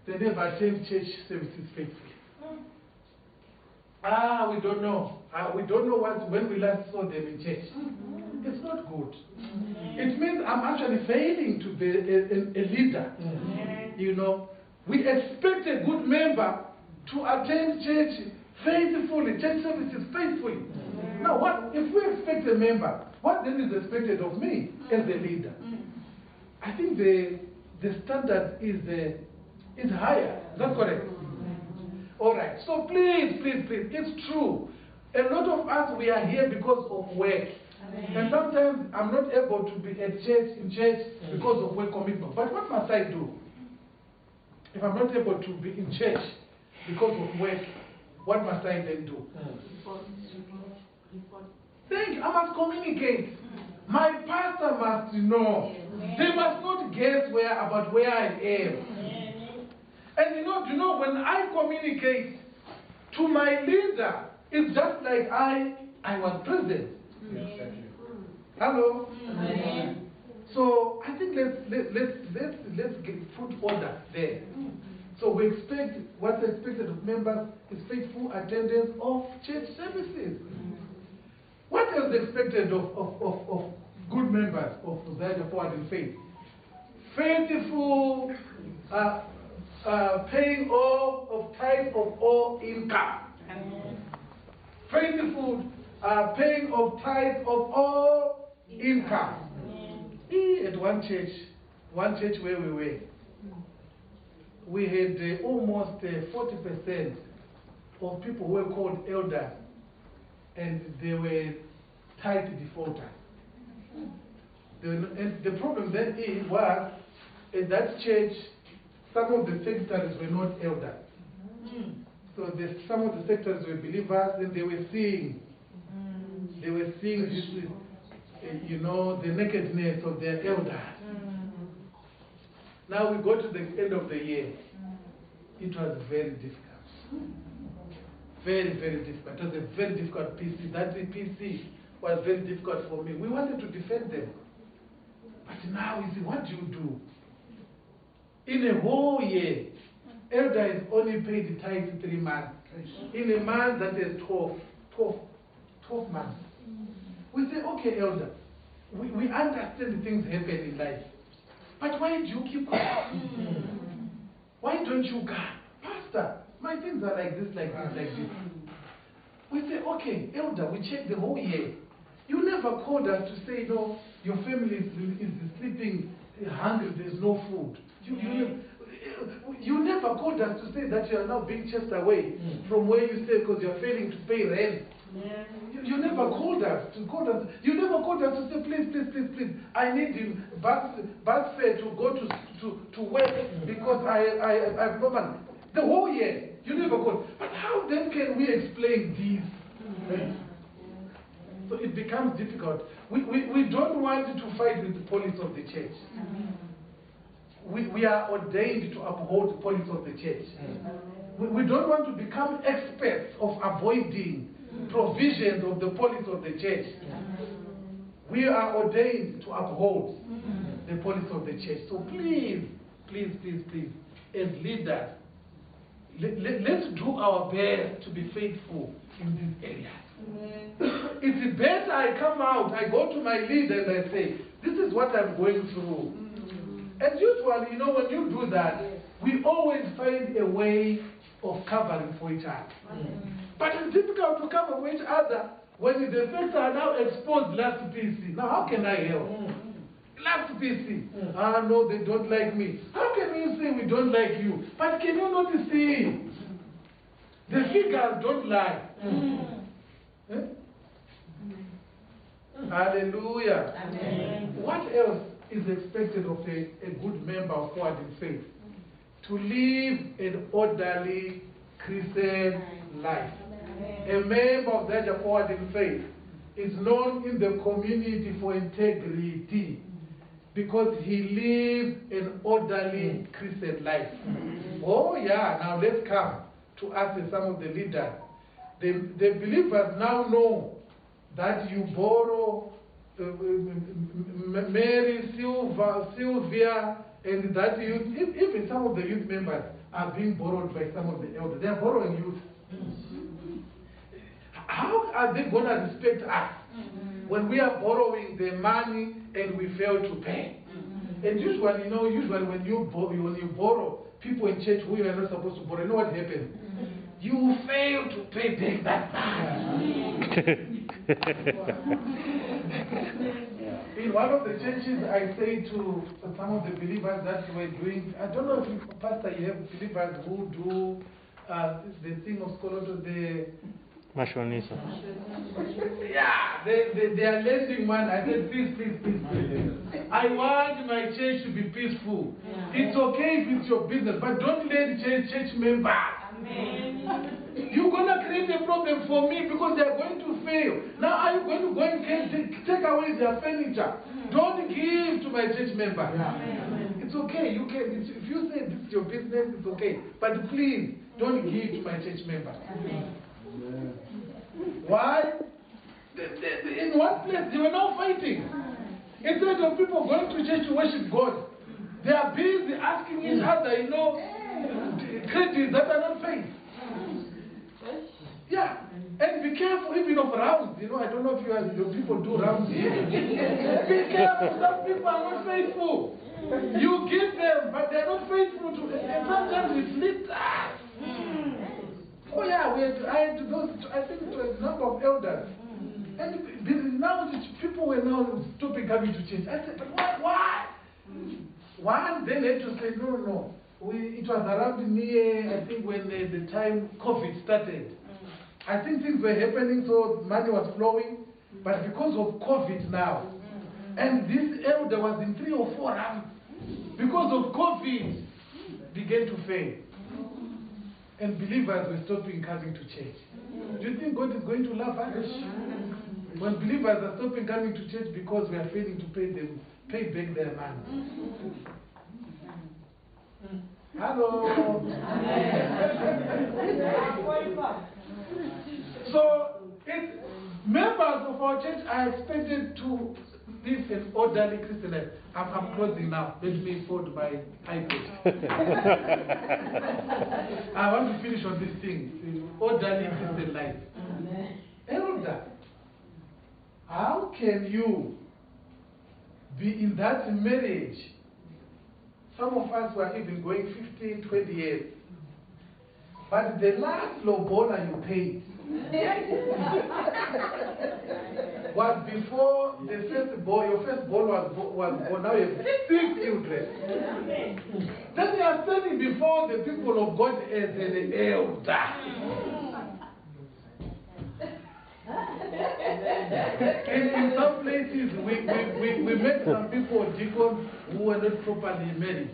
they never attend church services faithfully. We don't know. We don't know when we last saw them in church. It's not good. It means I'm actually failing to be a leader. You know, we expect a good member to attend church faithfully, church services faithfully. Now, what if we expect a member? What then is expected of me as a leader? I think the standard is higher. Is that correct? All right. So please, it's true. A lot of us, we are here because of work. And sometimes I'm not able to be in church because of work commitment. But what must I do? If I'm not able to be in church because of work, what must I then do? I must communicate. My pastor must know. They must not guess about where I am. And you know, when I communicate to my leader, it's just like I was present. Hello? So I think let's put order there. So we expect, what's expected of members is faithful attendance of church services. What else is expected of good members of Society Forward in Faith? Faithful paying of tithe of all income. Faithful paying of tithe of all income. At one church where we were, we had almost 40% of people who were called elders, and they were tithe defaulters. And the problem then was, at that church, some of the secretaries were not elders. So some of the secretaries were believers, and they were seeing this, the nakedness of their elders. Now we go to the end of the year. It was very difficult. Very, very difficult. It was a very difficult PC. That PC was very difficult for me. We wanted to defend them. But now, you see, what do you do? In a whole year, elder is only paid the tithe in 3 months. In a month, that is 12 months. We say, okay, elder, we understand things happen in life. But why do you keep quiet? Why don't you go? Pastor, my things are like this, like this, like this. We say, okay, elder, we check the whole year. You never called us to say, no, your family is sleeping hungry, there's no food. You never called us to say that you are now being chased away from where you stay because you are failing to pay rent. You never called us to You never called us to say, please, I need you bus fare to go to work because I have no money. The whole year, you never called. But how then can we explain this? So it becomes difficult. We don't want to fight with the police of the church. We are ordained to uphold the policy of the church. We don't want to become experts of avoiding provisions of the policy of the church. We are ordained to uphold the policy of the church. So please, as leaders, let's do our best to be faithful in these areas. It's better I come out, I go to my leader and I say, this is what I'm going through. And usually, when you do that, we always find a way of covering for each other. But it's difficult to cover for each other when the effects are now exposed last PC. Now, how can I help? Last PC. No, they don't like me. How can you say we don't like you? But can you not see? The figures don't lie. Hallelujah. Amen. What else is expected of a good member of Forward in Faith? To live an orderly Christian life. A member of the Forward in Faith is known in the community for integrity because he lives an orderly Christian life. Oh yeah, now let's come to us as some of the leaders. The believers now know that you borrow Mary, Sylvia, And that youth, even some of the youth members are being borrowed by some of the elders. They are borrowing youth. How are they going to respect us when we are borrowing the money and we fail to pay? And usually, you know, when you borrow, people in church who you are not supposed to borrow, you know what happens? You fail to pay back that money. In one of the churches, I say to some of the believers that were doing, I don't know if you, Pastor, you have believers who do the thing of Skoloto, the Mashonisa. yeah, they are lending money. I said, please. I want my church to be peaceful. It's okay if it's your business, but don't lend church members. You're going to create a problem for me because they are going to fail. Now are you going to go and take away their furniture? Don't give to my church member. It's okay. You can. If you say this is your business, it's okay. But please, don't give to my church member. Why? In one place, they were now fighting. Instead of people going to church to worship God, they are busy asking each other, you know, credits that are not paid. Yeah. And be careful even of rounds. You know, I don't know if your people do rounds here. Be careful, some people are not faithful. You give them, but they are not faithful to it. And sometimes it slips us. Oh yeah, I think it was a number of elders. And now people were now stopping coming to church. I said, but why? One then had to say, no. It was around near, I think, when the time COVID started. I think things were happening, so money was flowing. But because of COVID now, and this elder was in 3 or 4 rounds, because of COVID, began to fail. And believers were stopping coming to church. Do you think God is going to love us? When believers are stopping coming to church because we are failing to pay back their money. Hello. So, members of our church are expected to live an orderly Christian life. I'm closing now. Let me fold my iPad. I want to finish on this thing. Orderly Christian life. Elder, how can you be in that marriage? Some of us were even going 15, 20 years. But the last lobola you paid was before the first born. Your first born was born. Now you have 6 children. Then you are standing before the people of God as an elder. And in some places, we met some people, deacons, who were not properly married.